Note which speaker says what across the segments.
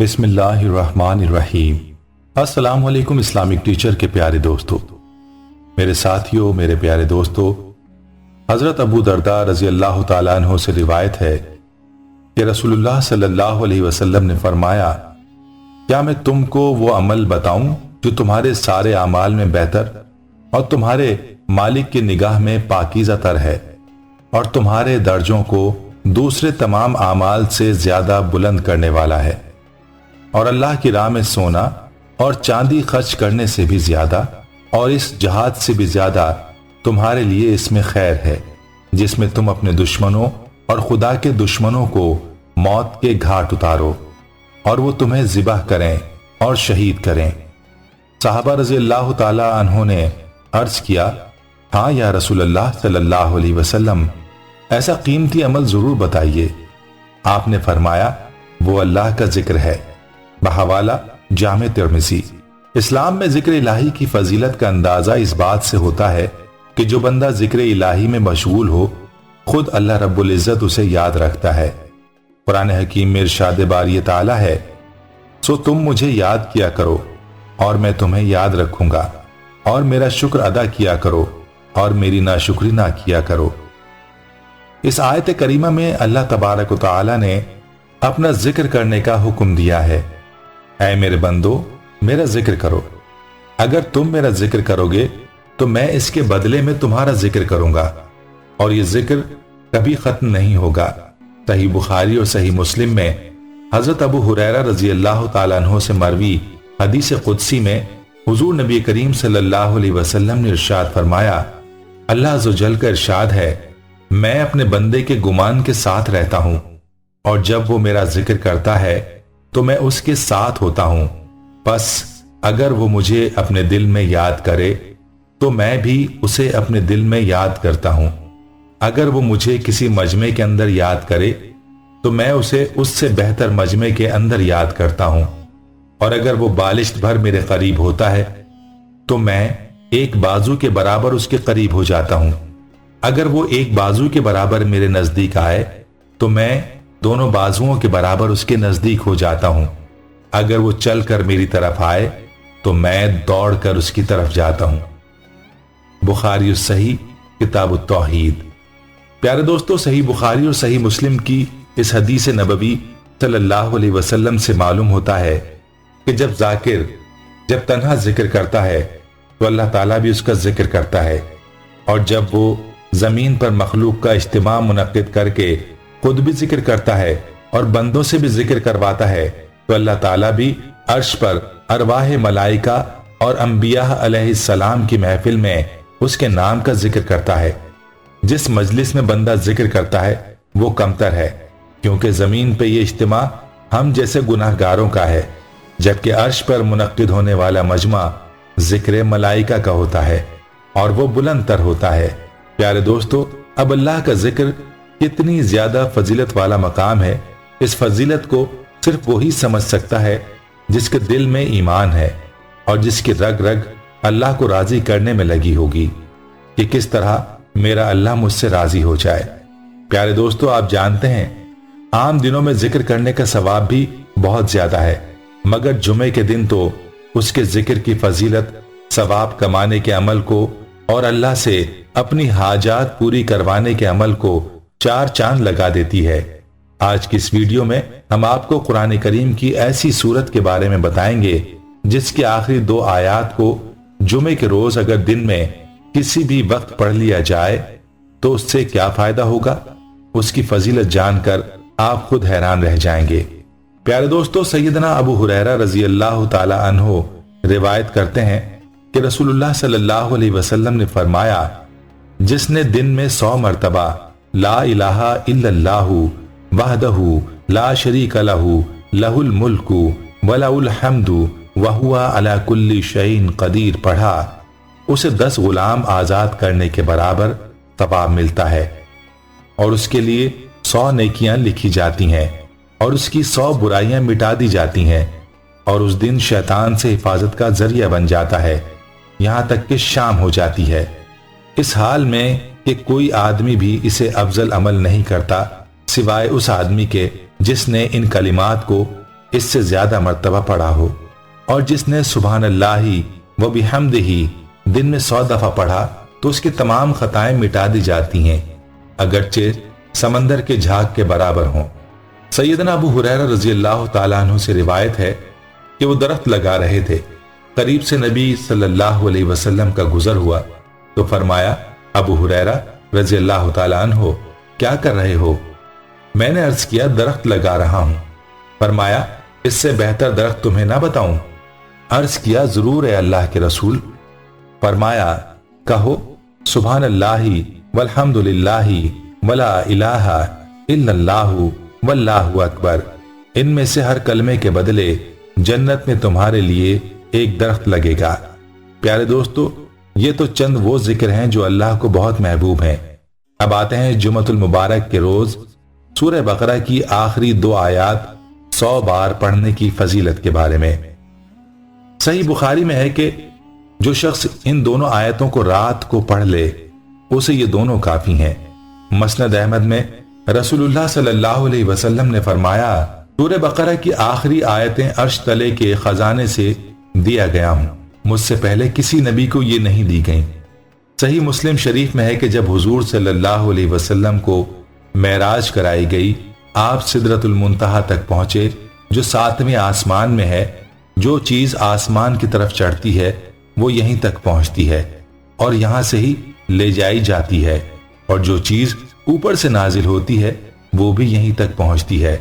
Speaker 1: بسم اللہ الرحمن الرحیم۔ السلام علیکم اسلامک ٹیچر کے پیارے دوستو، میرے ساتھیوں، میرے پیارے دوستو، حضرت ابو درداء رضی اللہ تعالیٰ عنہ سے روایت ہے کہ رسول اللہ صلی اللہ علیہ وسلم نے فرمایا، کیا میں تم کو وہ عمل بتاؤں جو تمہارے سارے اعمال میں بہتر اور تمہارے مالک کی نگاہ میں پاکیزہ تر ہے اور تمہارے درجوں کو دوسرے تمام اعمال سے زیادہ بلند کرنے والا ہے، اور اللہ کی راہ میں سونا اور چاندی خرچ کرنے سے بھی زیادہ اور اس جہاد سے بھی زیادہ تمہارے لیے اس میں خیر ہے، جس میں تم اپنے دشمنوں اور خدا کے دشمنوں کو موت کے گھاٹ اتارو اور وہ تمہیں ذبح کریں اور شہید کریں۔ صحابہ رضی اللہ تعالی عنہ نے عرض کیا، ہاں یا رسول اللہ صلی اللہ علیہ وسلم، ایسا قیمتی عمل ضرور بتائیے۔ آپ نے فرمایا، وہ اللہ کا ذکر ہے۔ بحوالہ جامع ترمذی۔ اسلام میں ذکر الہی کی فضیلت کا اندازہ اس بات سے ہوتا ہے کہ جو بندہ ذکر الہی میں مشغول ہو، خود اللہ رب العزت اسے یاد رکھتا ہے۔ قرآن حکیم میں ارشاد باری تعالی ہے، سو تم مجھے یاد کیا کرو اور میں تمہیں یاد رکھوں گا، اور میرا شکر ادا کیا کرو اور میری ناشکری نہ کیا کرو۔ اس آیت کریمہ میں اللہ تبارک و تعالی نے اپنا ذکر کرنے کا حکم دیا ہے۔ اے میرے بندو، میرا ذکر کرو۔ اگر تم میرا ذکر کرو گے تو میں اس کے بدلے میں تمہارا ذکر کروں گا، اور یہ ذکر کبھی ختم نہیں ہوگا۔ صحیح بخاری اور صحیح مسلم میں حضرت ابو ہریرہ رضی اللہ تعالیٰ عنہ سے مروی حدیث قدسی میں حضور نبی کریم صلی اللہ علیہ وسلم نے ارشاد فرمایا، اللہ عز و جل کا ارشاد ہے، میں اپنے بندے کے گمان کے ساتھ رہتا ہوں، اور جب وہ میرا ذکر کرتا ہے تو میں اس کے ساتھ ہوتا ہوں، پس اگر وہ مجھے اپنے دل میں یاد کرے تو میں بھی اسے اپنے دل میں یاد کرتا ہوں۔ اگر وہ مجھے کسی مجمع کے اندر یاد کرے تو میں اسے اس سے بہتر مجمع کے اندر یاد کرتا ہوں، اور اگر وہ بالشت بھر میرے قریب ہوتا ہے تو میں ایک بازو کے برابر اس کے قریب ہو جاتا ہوں۔ اگر وہ ایک بازو کے برابر میرے نزدیک آئے تو میں دونوں بازوؤں کے برابر اس کے نزدیک ہو جاتا ہوں۔ اگر وہ چل کر میری طرف آئے تو میں دوڑ کر اس کی طرف جاتا ہوں۔ بخاری الصحیح کتاب التوحید۔ پیارے دوستو، صحیح بخاری اور صحیح مسلم کی اس حدیث نبوی صلی اللہ علیہ وسلم سے معلوم ہوتا ہے کہ جب ذاکر تنہا ذکر کرتا ہے تو اللہ تعالیٰ بھی اس کا ذکر کرتا ہے، اور جب وہ زمین پر مخلوق کا اجتماع منعقد کر کے خود بھی ذکر کرتا ہے اور بندوں سے بھی ذکر کرواتا ہے تو اللہ تعالیٰ بھی عرش پر ارواح ملائکہ اور انبیاء علیہ السلام کی محفل میں اس کے نام کا ذکر کرتا ہے۔ جس مجلس میں بندہ ذکر کرتا ہے وہ کمتر ہے، کیونکہ زمین پہ یہ اجتماع ہم جیسے گناہ گاروں کا ہے، جبکہ عرش پر منعقد ہونے والا مجمع ذکر ملائکہ کا ہوتا ہے اور وہ بلند تر ہوتا ہے۔ پیارے دوستو، اب اللہ کا ذکر کتنی زیادہ فضیلت والا مقام ہے، اس فضیلت کو صرف وہی سمجھ سکتا ہے جس کے دل میں ایمان ہے اور جس کی رگ رگ اللہ کو راضی کرنے میں لگی ہوگی کہ کس طرح میرا اللہ مجھ سے راضی ہو جائے۔ پیارے دوستو، آپ جانتے ہیں عام دنوں میں ذکر کرنے کا ثواب بھی بہت زیادہ ہے، مگر جمعے کے دن تو اس کے ذکر کی فضیلت ثواب کمانے کے عمل کو اور اللہ سے اپنی حاجات پوری کروانے کے عمل کو چار چاند لگا دیتی ہے۔ آج کی اس ویڈیو میں ہم آپ کو قرآن کریم کی ایسی سورت کے بارے میں بتائیں گے جس کی آخری 2 آیات کو جمعے کے روز اگر دن میں کسی بھی وقت پڑھ لیا جائے تو اس سے کیا فائدہ ہوگا، اس کی فضیلت جان کر آپ خود حیران رہ جائیں گے۔ پیارے دوستو، سیدنا ابو ہریرہ رضی اللہ تعالی عنہ روایت کرتے ہیں کہ رسول اللہ صلی اللہ علیہ وسلم نے فرمایا، جس نے دن میں 100 مرتبہ لا الہ الا اللہ وحدہ لا شریک لہ لہ الملک ولہ الحمد وہو علی کل شیء قدیر پڑھا، اسے 10 غلام آزاد کرنے کے برابر ثواب ملتا ہے، اور اس کے لیے 100 نیکیاں لکھی جاتی ہیں، اور اس کی 100 برائیاں مٹا دی جاتی ہیں، اور اس دن شیطان سے حفاظت کا ذریعہ بن جاتا ہے یہاں تک کہ شام ہو جاتی ہے۔ اس حال میں کہ کوئی آدمی بھی اسے افضل عمل نہیں کرتا سوائے اس آدمی کے جس نے ان کلمات کو اس سے زیادہ مرتبہ پڑھا ہو، اور جس نے سبحان اللہ و بحمدہ دن میں 100 دفعہ پڑھا تو اس کی تمام خطائیں مٹا دی جاتی ہیں، اگرچہ سمندر کے جھاگ کے برابر ہوں۔ سیدنا ابو ہریرہ رضی اللہ تعالیٰ عنہ سے روایت ہے کہ وہ درخت لگا رہے تھے، قریب سے نبی صلی اللہ علیہ وسلم کا گزر ہوا تو فرمایا، ابو ہریرہ رضی اللہ تعالیٰ عنہ کیا کر رہے ہو؟ میں نے عرض کیا، درخت لگا رہا ہوں۔ فرمایا، اس سے بہتر درخت تمہیں نہ بتاؤں؟ عرض کیا، ضرور اے اللہ کے رسول۔ فرمایا، کہو سبحان اللہ والحمد للہ ولا الہ الا اللہ واللہ اکبر، ان میں سے ہر کلمے کے بدلے جنت میں تمہارے لیے ایک درخت لگے گا۔ پیارے دوستو، یہ تو چند وہ ذکر ہیں جو اللہ کو بہت محبوب ہیں۔ اب آتے ہیں جمعۃ المبارک کے روز سورہ بقرہ کی آخری 2 آیات 100 بار پڑھنے کی فضیلت کے بارے میں۔ صحیح بخاری میں ہے کہ جو شخص ان دونوں آیتوں کو رات کو پڑھ لے اسے یہ دونوں کافی ہیں۔ مسند احمد میں رسول اللہ صلی اللہ علیہ وسلم نے فرمایا، سورہ بقرہ کی آخری آیتیں عرش تلے کے خزانے سے دیا گیا ہوں، مجھ سے پہلے کسی نبی کو یہ نہیں دی گئیں۔ صحیح مسلم شریف میں ہے کہ جب حضور صلی اللہ علیہ وسلم کو معراج کرائی گئی، آپ سدرۃ المنتہا تک پہنچے جو 7ویں آسمان میں ہے۔ جو چیز آسمان کی طرف چڑھتی ہے وہ یہیں تک پہنچتی ہے اور یہاں سے ہی لے جائی جاتی ہے، اور جو چیز اوپر سے نازل ہوتی ہے وہ بھی یہیں تک پہنچتی ہے،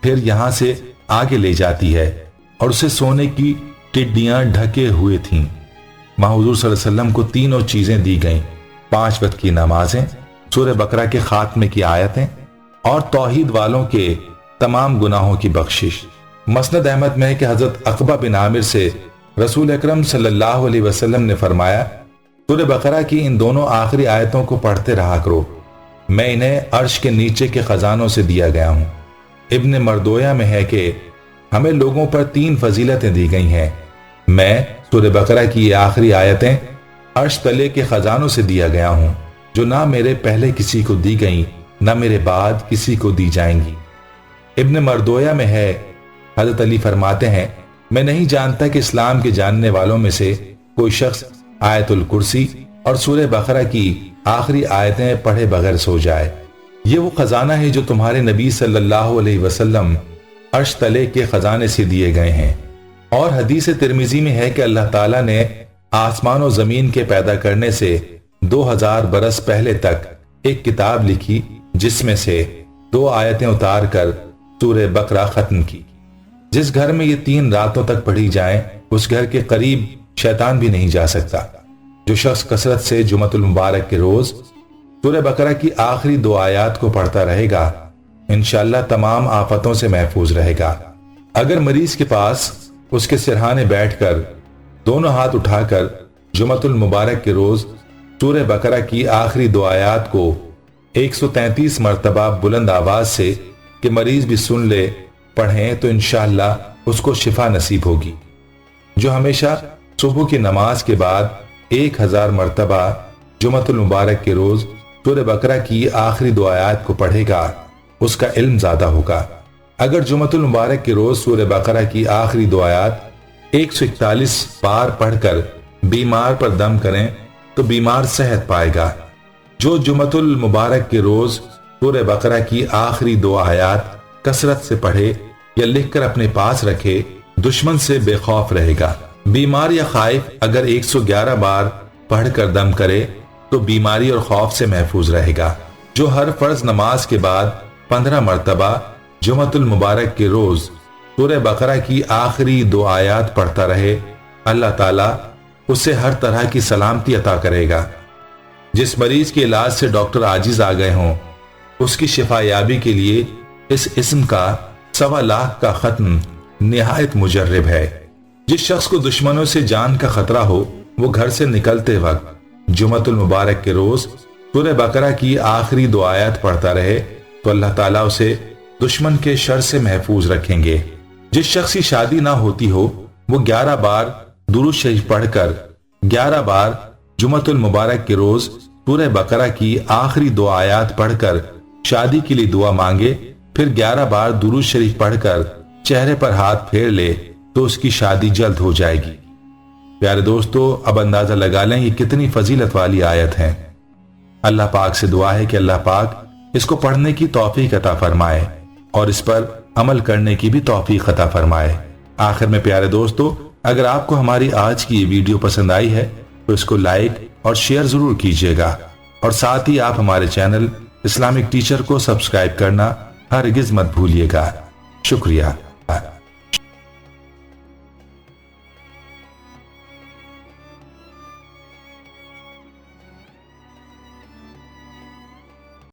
Speaker 1: پھر یہاں سے آگے لے جاتی ہے، اور اسے سونے کی ٹڈیاں ڈھکے ہوئے تھیں۔ وہاں حضور صلی اللہ علیہ وسلم کو تینوں چیزیں دی گئیں، 5 وقت کی نمازیں، سورہ بقرہ کے خاتمے کی آیتیں، اور توحید والوں کے تمام گناہوں کی بخشش۔ مسند احمد میں ہے کہ حضرت عقبہ بن عامر سے رسول اکرم صلی اللہ علیہ وسلم نے فرمایا، سورہ بقرہ کی ان دونوں آخری آیتوں کو پڑھتے رہا کرو، میں انہیں عرش کے نیچے کے خزانوں سے دیا گیا ہوں۔ ابن مردویہ میں ہے کہ ہمیں لوگوں پر 3 فضیلتیں دی گئی ہیں، میں سورہ بقرہ کی یہ آخری آیتیں عرش تلے کے خزانوں سے دیا گیا ہوں، جو نہ میرے پہلے کسی کو دی گئیں نہ میرے بعد کسی کو دی جائیں گی۔ ابن مردویہ میں ہے، حضرت علی فرماتے ہیں، میں نہیں جانتا کہ اسلام کے جاننے والوں میں سے کوئی شخص آیت الکرسی اور سورہ بقرہ کی آخری آیتیں پڑھے بغیر سو جائے۔ یہ وہ خزانہ ہے جو تمہارے نبی صلی اللہ علیہ وسلم عرش تلے کے خزانے سے دیے گئے ہیں۔ اور حدیث ترمذی میں ہے کہ اللہ تعالیٰ نے آسمان و زمین کے پیدا کرنے سے 2000 برس پہلے تک ایک کتاب لکھی، جس میں سے 2 آیتیں اتار کر سورہ بقرہ ختم کی۔ جس گھر میں یہ 3 راتوں تک پڑھی جائیں اس گھر کے قریب شیطان بھی نہیں جا سکتا۔ جو شخص کثرت سے جمعۃ المبارک کے روز سورہ بقرہ کی آخری 2 آیات کو پڑھتا رہے گا، انشاءاللہ تمام آفتوں سے محفوظ رہے گا۔ اگر مریض کے پاس اس کے سرہانے بیٹھ کر دونوں ہاتھ اٹھا کر جمعۃ المبارک کے روز سورہ بقرہ کی آخری 2 آیات کو 133 مرتبہ بلند آواز سے کہ مریض بھی سن لے پڑھیں تو انشاءاللہ اس کو شفا نصیب ہوگی۔ جو ہمیشہ صبح کی نماز کے بعد 1000 مرتبہ جمعۃ المبارک کے روز سورہ بقرہ کی آخری 2 آیات کو پڑھے گا، اس کا علم زیادہ ہوگا۔ اگر جمعۃ المبارک کے روز سورہ بقرہ کی آخری 2 آیات 141 بار پڑھ کر بیمار پر دم کریں تو بیمار صحت پائے گا۔ جو جمعۃ المبارک کے روز سورہ بقرہ کی آخری 2 آیات کثرت سے پڑھے یا لکھ کر اپنے پاس رکھے، دشمن سے بے خوف رہے گا۔ بیمار یا خائف اگر 111 بار پڑھ کر دم کرے تو بیماری اور خوف سے محفوظ رہے گا۔ جو ہر فرض نماز کے بعد 15 مرتبہ جمعۃ المبارک کے روز سورہ بقرہ کی آخری 2 آیات پڑھتا رہے، اللہ تعالیٰ اسے ہر طرح کی سلامتی عطا کرے گا۔ جس مریض کے علاج سے ڈاکٹر عاجز آ گئے ہوں، اس کی شفا یابی کے لیے اس اسم کا 1.25 لاکھ کا ختم نہایت مجرب ہے۔ جس شخص کو دشمنوں سے جان کا خطرہ ہو، وہ گھر سے نکلتے وقت جمعۃ المبارک کے روز سورہ بقرہ کی آخری 2 آیات پڑھتا رہے تو اللہ تعالیٰ اسے دشمن کے شر سے محفوظ رکھیں گے۔ جس شخص کی شادی نہ ہوتی ہو، وہ 11 بار درود شریف پڑھ کر 11 بار جمعۃ المبارک کے روز سورہ بقرہ کی آخری 2 آیات پڑھ کر شادی کے لیے دعا مانگے، پھر 11 بار درود شریف پڑھ کر چہرے پر ہاتھ پھیر لے تو اس کی شادی جلد ہو جائے گی۔ پیارے دوستو، اب اندازہ لگا لیں یہ کتنی فضیلت والی آیت ہے۔ اللہ پاک سے دعا ہے کہ اللہ پاک اس کو پڑھنے کی توفیق عطا فرمائے اور اس پر عمل کرنے کی بھی توفیق عطا فرمائے۔ آخر میں پیارے دوستو، اگر آپ کو ہماری آج کی یہ ویڈیو پسند آئی ہے تو اس کو لائک اور شیئر ضرور کیجیے گا، اور ساتھ ہی آپ ہمارے چینل اسلامک ٹیچر کو سبسکرائب کرنا ہرگز مت بھولیے گا۔ شکریہ۔